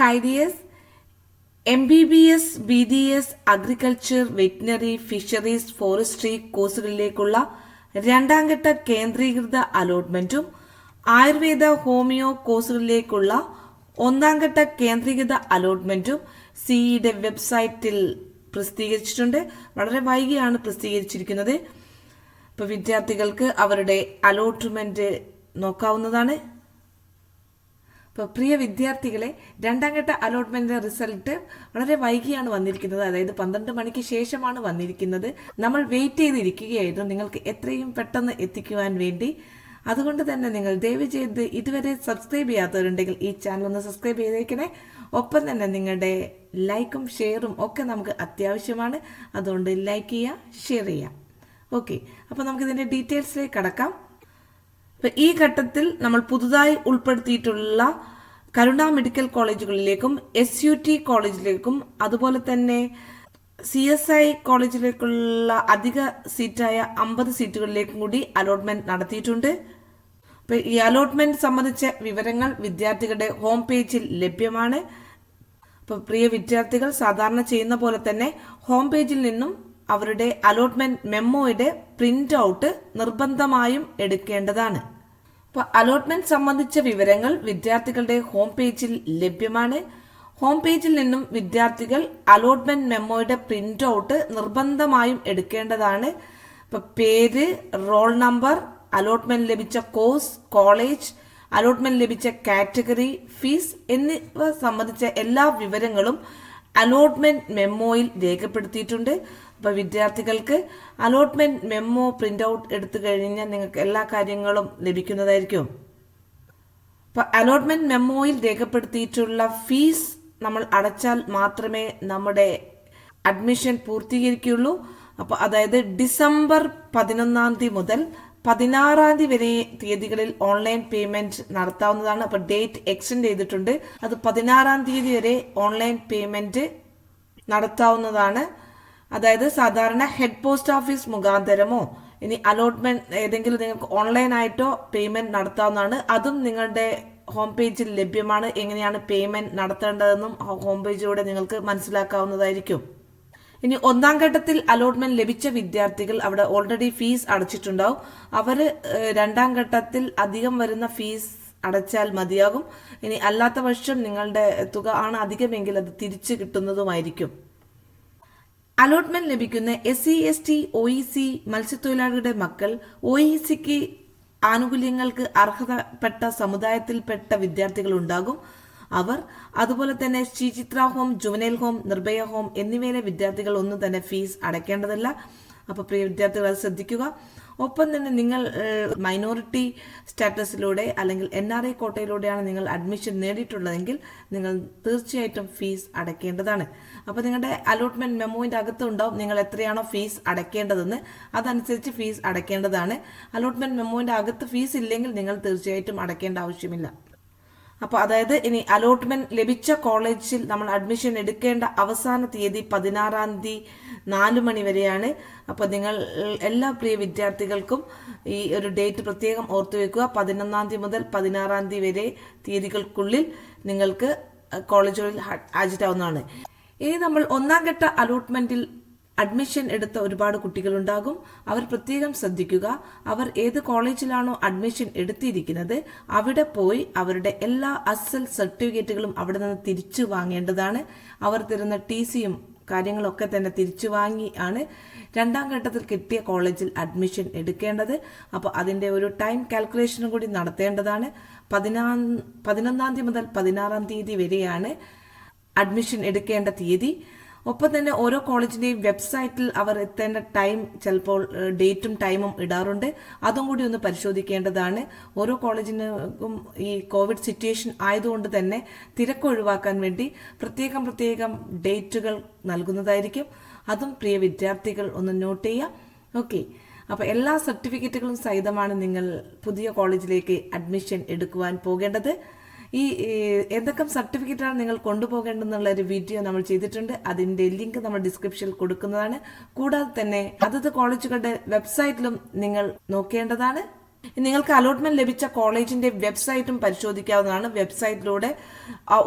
ഹൈഡിയസ് MBBS, BDS, agriculture, veterinary, fisheries, forestry കോഴ്സുകളിലേക്കുള്ള രണ്ടാം ഘട്ട കേന്ദ്രീകൃത അലോട്ട്മെന്റും ആയുർവേദ ഹോമിയോ കോഴ്സുകളിലേക്കുള്ള ഒന്നാം ഘട്ട കേന്ദ്രീകൃത അലോട്ട്മെന്റും സിഇയുടെ വെബ്സൈറ്റിൽ പ്രസിദ്ധീകരിച്ചിട്ടുണ്ട്. വളരെ വൈകിയാണ് പ്രസിദ്ധീകരിച്ചിരിക്കുന്നത്. ഇപ്പോൾ വിദ്യാർത്ഥികൾക്ക് അവരുടെ അലോട്ട്മെന്റ് നോക്കാവുന്നതാണ്. ഇപ്പോൾ പ്രിയ വിദ്യാർത്ഥികളെ, രണ്ടാം ഘട്ട അലോട്ട്മെന്റ് റിസൾട്ട് വളരെ വൈകിയാണ് വന്നിരിക്കുന്നത്. അതായത് 12 മണിക്ക് ശേഷമാണ് വന്നിരിക്കുന്നത്. നമ്മൾ വെയിറ്റ് ചെയ്തിരിക്കുകയായിരുന്നു നിങ്ങൾക്ക് എത്രയും പെട്ടെന്ന് എത്തിക്കുവാൻ വേണ്ടി. അതുകൊണ്ട് തന്നെ നിങ്ങൾ ദയവ് ചെയ്ത് ഇതുവരെ സബ്സ്ക്രൈബ് ചെയ്യാത്തവരുണ്ടെങ്കിൽ ഈ ചാനൽ ഒന്ന് സബ്സ്ക്രൈബ് ചെയ്തേക്കണേ. ഒപ്പം തന്നെ നിങ്ങളുടെ ലൈക്കും ഷെയറും ഒക്കെ നമുക്ക് അത്യാവശ്യമാണ്. അതുകൊണ്ട് ലൈക്ക് ചെയ്യുക, ഷെയർ ചെയ്യുക. ഓക്കെ, അപ്പോൾ നമുക്കിതിൻ്റെ ഡീറ്റെയിൽസിലേക്ക് കടക്കാം. ഇപ്പം ഈ ഘട്ടത്തിൽ നമ്മൾ പുതുതായി ഉൾപ്പെടുത്തിയിട്ടുള്ള കരുണ മെഡിക്കൽ കോളേജുകളിലേക്കും SUT കോളേജിലേക്കും അതുപോലെ തന്നെ CSI കോളേജിലേക്കുള്ള അധിക സീറ്റായ 50 സീറ്റുകളിലേക്കും കൂടി അലോട്ട്മെന്റ് നടത്തിയിട്ടുണ്ട്. അപ്പോൾ ഈ അലോട്ട്മെന്റ് സംബന്ധിച്ച വിവരങ്ങൾ വിദ്യാർത്ഥികളുടെ ഹോം പേജിൽ ലഭ്യമാണ്. അപ്പോൾ പ്രിയ വിദ്യാർത്ഥികൾ സാധാരണ ചെയ്യുന്ന പോലെ തന്നെ ഹോം പേജിൽ നിന്നും അവരുടെ അലോട്ട്മെന്റ് മെമ്മോയുടെ പ്രിന്റ് ഔട്ട് നിർബന്ധമായും എടുക്കേണ്ടതാണ്. അപ്പോൾ അലോട്ട്മെന്റ് സംബന്ധിച്ച വിവരങ്ങൾ വിദ്യാർത്ഥികളുടെ ഹോം പേജിൽ ലഭ്യമാണ്. ഹോം പേജിൽ നിന്നും വിദ്യാർത്ഥികൾ അലോട്ട്മെന്റ് മെമ്മോയുടെ പ്രിന്റ് ഔട്ട് നിർബന്ധമായും എടുക്കേണ്ടതാണ്. ഇപ്പൊ പേര്, റോൾ നമ്പർ, അലോട്ട്മെന്റ് ലഭിച്ച കോഴ്സ്, കോളേജ്, അലോട്ട്മെന്റ് ലഭിച്ച കാറ്റഗറി, ഫീസ് എന്നിവ സംബന്ധിച്ച എല്ലാ വിവരങ്ങളും അലോട്ട്മെന്റ് മെമ്മോയിൽ രേഖപ്പെടുത്തിയിട്ടുണ്ട്. അപ്പോൾ വിദ്യാർത്ഥികൾക്ക് അലോട്ട്മെന്റ് മെമ്മോ പ്രിന്റ് ഔട്ട് എടുത്തു കഴിഞ്ഞാൽ നിങ്ങൾക്ക് എല്ലാ കാര്യങ്ങളും ലഭിക്കുന്നതായിരിക്കും. അപ്പോൾ അലോട്ട്മെന്റ് മെമ്മോയിൽ രേഖപ്പെടുത്തിയിട്ടുള്ള ഫീസ് നമ്മൾ അടച്ചാൽ മാത്രമേ നമ്മുടെ അഡ്മിഷൻ പൂർത്തീകരിക്കുകയുള്ളൂ. അപ്പോൾ അതായത് ഡിസംബർ 11 മുതൽ 16 വരെ തീയതികളിൽ ഓൺലൈൻ പേയ്മെന്റ് നടത്താവുന്നതാണ്. അപ്പോൾ ഡേറ്റ് എക്സ്റ്റെൻഡ് ചെയ്തിട്ടുണ്ട്. അത് 16 വരെ ഓൺലൈൻ പേയ്മെന്റ് നടത്താവുന്നതാണ്. അതായത് സാധാരണ ഹെഡ് പോസ്റ്റ് ഓഫീസ് മുഖാന്തരമോ ഇനി അലോട്ട്മെന്റ് ഏതെങ്കിലും നിങ്ങൾക്ക് ഓൺലൈനായിട്ടോ പേയ്മെന്റ് നടത്താവുന്നതാണ്. അതും നിങ്ങളുടെ ഹോം പേജിൽ ലഭ്യമാണ്. എങ്ങനെയാണ് പേയ്മെന്റ് നടത്തേണ്ടതെന്നും ഹോം പേജിലൂടെ നിങ്ങൾക്ക് മനസ്സിലാക്കാവുന്നതായിരിക്കും. ഇനി ഒന്നാം ഘട്ടത്തിൽ അലോട്ട്മെന്റ് ലഭിച്ച വിദ്യാർത്ഥികൾ അവിടെ ഓൾറെഡി ഫീസ് അടച്ചിട്ടുണ്ടാവും. അവര് രണ്ടാം ഘട്ടത്തിൽ അധികം വരുന്ന ഫീസ് അടച്ചാൽ മതിയാകും. ഇനി അല്ലാത്ത പക്ഷം നിങ്ങളുടെ തുക ആണ് അധികമെങ്കിൽ അത് തിരിച്ചു കിട്ടുന്നതുമായിരിക്കും. അലോട്ട്മെന്റ് ലഭിക്കുന്ന SC, ST, OEC മത്സ്യത്തൊഴിലാളികളുടെ മക്കൾ, OECക്ക് ആനുകൂല്യങ്ങൾക്ക് അർഹതപ്പെട്ട സമുദായത്തിൽപ്പെട്ട വിദ്യാർത്ഥികൾ ഉണ്ടാകും. അവർ അതുപോലെ തന്നെ Sreechitra home, juvenile home, Nirbhaya home എന്നിവയിലെ വിദ്യാർത്ഥികൾ ഒന്നും തന്നെ ഫീസ് അടയ്ക്കേണ്ടതില്ല. അപ്പോൾ പ്രിയ വിദ്യാർത്ഥികൾ അത് ശ്രദ്ധിക്കുക. ഒപ്പം തന്നെ നിങ്ങൾ മൈനോറിറ്റി സ്റ്റാറ്റസിലൂടെ അല്ലെങ്കിൽ NRI കോട്ടയിലൂടെയാണ് നിങ്ങൾ അഡ്മിഷൻ നേടിയിട്ടുള്ളതെങ്കിൽ നിങ്ങൾ തീർച്ചയായിട്ടും ഫീസ് അടയ്ക്കേണ്ടതാണ്. അപ്പോൾ നിങ്ങളുടെ അലോട്ട്മെന്റ് മെമ്മോയിൻ്റെ അകത്തുണ്ടാവും നിങ്ങൾ എത്രയാണോ ഫീസ് അടയ്ക്കേണ്ടതെന്ന്. അതനുസരിച്ച് ഫീസ് അടയ്ക്കേണ്ടതാണ്. അലോട്ട്മെന്റ് മെമ്മോയിൻ്റെ അകത്ത് ഫീസ് ഇല്ലെങ്കിൽ നിങ്ങൾ തീർച്ചയായിട്ടും അടയ്ക്കേണ്ട ആവശ്യമില്ല. അപ്പോൾ അതായത് ഇനി അലോട്ട്മെന്റ് ലഭിച്ച കോളേജിൽ നമ്മൾ അഡ്മിഷൻ എടുക്കേണ്ട അവസാന തീയതി 16 4 മണി വരെയാണ്. അപ്പോൾ നിങ്ങൾ എല്ലാ പ്രിയ വിദ്യാർത്ഥികൾക്കും ഈ ഒരു ഡേറ്റ് പ്രത്യേകം ഓർത്തു വെക്കുക. 11 മുതൽ 16 വരെ തീയതികൾക്കുള്ളിൽ നിങ്ങൾക്ക് കോളേജുകളിൽ ഹാജരാവുന്നതാണ്. ഇനി നമ്മൾ ഒന്നാം ഘട്ട അലോട്ട്മെന്റിൽ അഡ്മിഷൻ എടുത്ത ഒരുപാട് കുട്ടികളുണ്ടാകും. അവർ പ്രത്യേകം ശ്രദ്ധിക്കുക. അവർ ഏത് കോളേജിലാണോ അഡ്മിഷൻ എടുത്തിരിക്കുന്നത് അവിടെ പോയി അവരുടെ എല്ലാ അസൽ സർട്ടിഫിക്കറ്റുകളും അവിടെ നിന്ന് തിരിച്ചു വാങ്ങേണ്ടതാണ്. അവർ തരുന്ന TCയും കാര്യങ്ങളൊക്കെ തന്നെ തിരിച്ചു വാങ്ങി ആണ് രണ്ടാം ഘട്ടത്തിൽ കിട്ടിയ കോളേജിൽ അഡ്മിഷൻ എടുക്കേണ്ടത്. അപ്പോൾ അതിൻ്റെ ഒരു ടൈം കാൽക്കുലേഷനും കൂടി നടത്തേണ്ടതാണ്. 11 മുതൽ 16 വരെയാണ് അഡ്മിഷൻ എടുക്കേണ്ട തീയതി. ഒപ്പം തന്നെ ഓരോ കോളേജിന്റെയും വെബ്സൈറ്റിൽ അവർ എത്തേണ്ട ടൈം ചിലപ്പോൾ ഡേറ്റും ടൈമും ഇടാറുണ്ട്. അതും കൂടി ഒന്ന് പരിശോധിക്കേണ്ടതാണ്. ഓരോ കോളേജിനും ഈ കോവിഡ് സിറ്റുവേഷൻ ആയതുകൊണ്ട് തന്നെ തിരക്ക് ഒഴിവാക്കാൻ വേണ്ടി പ്രത്യേകം ഡേറ്റുകൾ നൽകുന്നതായിരിക്കും. അതും പ്രിയ വിദ്യാർത്ഥികൾ ഒന്ന് നോട്ട് ചെയ്യുക. ഓക്കെ, അപ്പോൾ എല്ലാ സർട്ടിഫിക്കറ്റുകളും സഹിതമാണ് നിങ്ങൾ പുതിയ കോളേജിലേക്ക് അഡ്മിഷൻ എടുക്കുവാൻ പോകേണ്ടത്. ഈ എന്തൊക്കെ സർട്ടിഫിക്കറ്റാണ് നിങ്ങൾ കൊണ്ടുപോകേണ്ടതെന്നുള്ള ഒരു വീഡിയോ നമ്മൾ ചെയ്തിട്ടുണ്ട്. അതിൻ്റെ ലിങ്ക് നമ്മൾ ഡിസ്ക്രിപ്ഷനിൽ കൊടുക്കുന്നതാണ്. കൂടാതെ തന്നെ അതത് കോളേജുകളുടെ വെബ്സൈറ്റിലും നിങ്ങൾ നോക്കേണ്ടതാണ്. നിങ്ങൾക്ക് അലോട്ട്മെന്റ് ലഭിച്ച കോളേജിന്റെ വെബ്സൈറ്റും പരിശോധിക്കാവുന്നതാണ്. വെബ്സൈറ്റിലൂടെ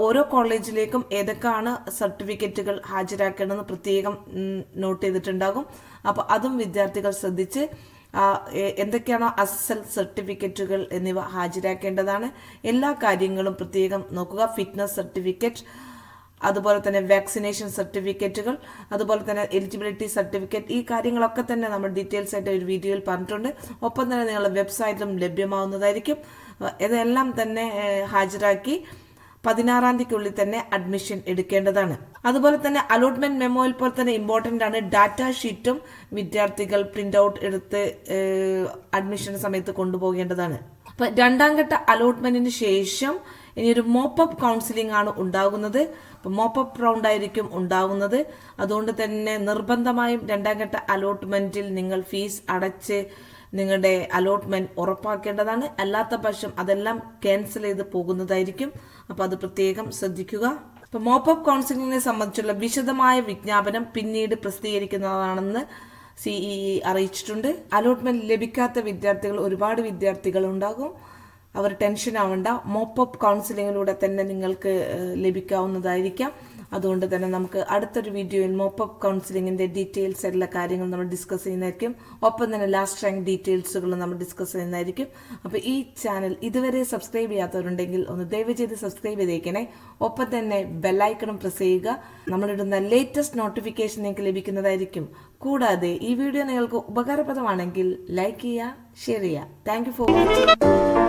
ഓരോ കോളേജിലേക്കും ഏതൊക്കെയാണ് സർട്ടിഫിക്കറ്റുകൾ ഹാജരാക്കേണ്ടതെന്ന് പ്രത്യേകം നോട്ട് ചെയ്തിട്ടുണ്ടാകും. അപ്പോൾ അതും വിദ്യാർത്ഥികൾ ശ്രദ്ധിച്ച് എന്തൊക്കെയാണോ അസൽ സർട്ടിഫിക്കറ്റുകൾ എന്നിവ ഹാജരാക്കേണ്ടതാണ്. എല്ലാ കാര്യങ്ങളും പ്രത്യേകം നോക്കുക. ഫിറ്റ്നസ് സർട്ടിഫിക്കറ്റ്, അതുപോലെ തന്നെ വാക്സിനേഷൻ സർട്ടിഫിക്കറ്റുകൾ, അതുപോലെ തന്നെ എലിജിബിലിറ്റി സർട്ടിഫിക്കറ്റ്, ഈ കാര്യങ്ങളൊക്കെ തന്നെ നമ്മൾ ഡീറ്റെയിൽസ് ആയിട്ട് ഒരു വീഡിയോയിൽ പറഞ്ഞിട്ടുണ്ട്. ഒപ്പം തന്നെ നിങ്ങളുടെ വെബ്സൈറ്റിലും ലഭ്യമാവുന്നതായിരിക്കും. ഇതെല്ലാം തന്നെ ഹാജരാക്കി 16-ാം തീയതിക്കുള്ളിൽ തന്നെ അഡ്മിഷൻ എടുക്കേണ്ടതാണ്. അതുപോലെ തന്നെ അലോട്ട്മെന്റ് മെമ്മോയിൽ പോലെ തന്നെ ഇമ്പോർട്ടന്റ് ആണ് ഡാറ്റ ഷീറ്റും വിദ്യാർത്ഥികൾ പ്രിന്റ് ഔട്ട് എടുത്ത് അഡ്മിഷൻ സമയത്ത് കൊണ്ടുപോകേണ്ടതാണ്. അപ്പൊ 2ാം ഘട്ട അലോട്ട്മെന്റിന് ശേഷം ഇനി ഒരു മോപ്പപ്പ് കൗൺസിലിംഗ് ആണ് ഉണ്ടാകുന്നത്. മോപ്പപ്പ് റൗണ്ട് ആയിരിക്കും ഉണ്ടാകുന്നത്. അതുകൊണ്ട് തന്നെ നിർബന്ധമായും 2ാം ഘട്ട അലോട്ട്മെന്റിൽ നിങ്ങൾ ഫീസ് അടച്ച് നിങ്ങളുടെ അലോട്ട്മെന്റ് ഉറപ്പാക്കേണ്ടതാണ്. അല്ലാത്ത പക്ഷം അതെല്ലാം ക്യാൻസൽ ചെയ്ത് പോകുന്നതായിരിക്കും. അപ്പൊ അത് പ്രത്യേകം ശ്രദ്ധിക്കുക. ഇപ്പൊ മോപ്പപ്പ് കൗൺസിലിംഗിനെ സംബന്ധിച്ചുള്ള വിശദമായ വിജ്ഞാപനം പിന്നീട് പ്രസിദ്ധീകരിക്കുന്നതാണെന്ന് CEE അറിയിച്ചിട്ടുണ്ട്. അലോട്ട്മെന്റ് ലഭിക്കാത്ത വിദ്യാർത്ഥികൾ ഒരുപാട് വിദ്യാർത്ഥികൾ ഉണ്ടാകും. അവർ ടെൻഷൻ ആവണ്ട. മോപ്പപ്പ് കൗൺസിലിങ്ങിലൂടെ തന്നെ നിങ്ങൾക്ക് ലഭിക്കാവുന്നതായിരിക്കാം. അതുകൊണ്ട് തന്നെ നമുക്ക് അടുത്തൊരു വീഡിയോയിൽ മോപ്പപ്പ് കൗൺസിലിങ്ങിന്റെ ഡീറ്റെയിൽസ് എല്ലാ കാര്യങ്ങളും നമ്മൾ ഡിസ്കസ് ചെയ്യുന്നതായിരിക്കും. ഒപ്പം തന്നെ ലാസ്റ്റ് റാങ്ക് ഡീറ്റെയിൽസുകൾ നമ്മൾ ഡിസ്കസ് ചെയ്യുന്നതായിരിക്കും. അപ്പോൾ ഈ ചാനൽ ഇതുവരെ സബ്സ്ക്രൈബ് ചെയ്യാത്തവരുണ്ടെങ്കിൽ ഒന്ന് ദയവ് ചെയ്ത് സബ്സ്ക്രൈബ് ചെയ്തേക്കണേ. ഒപ്പം തന്നെ ബെല്ലൈക്കണും പ്രസ് ചെയ്യുക. നമ്മളിടുന്ന ലേറ്റസ്റ്റ് നോട്ടിഫിക്കേഷൻ നിങ്ങൾക്ക് ലഭിക്കുന്നതായിരിക്കും. കൂടാതെ ഈ വീഡിയോ നിങ്ങൾക്ക് ഉപകാരപ്രദമാണെങ്കിൽ ലൈക്ക് ചെയ്യുക, ഷെയർ ചെയ്യുക. Thank you for watching.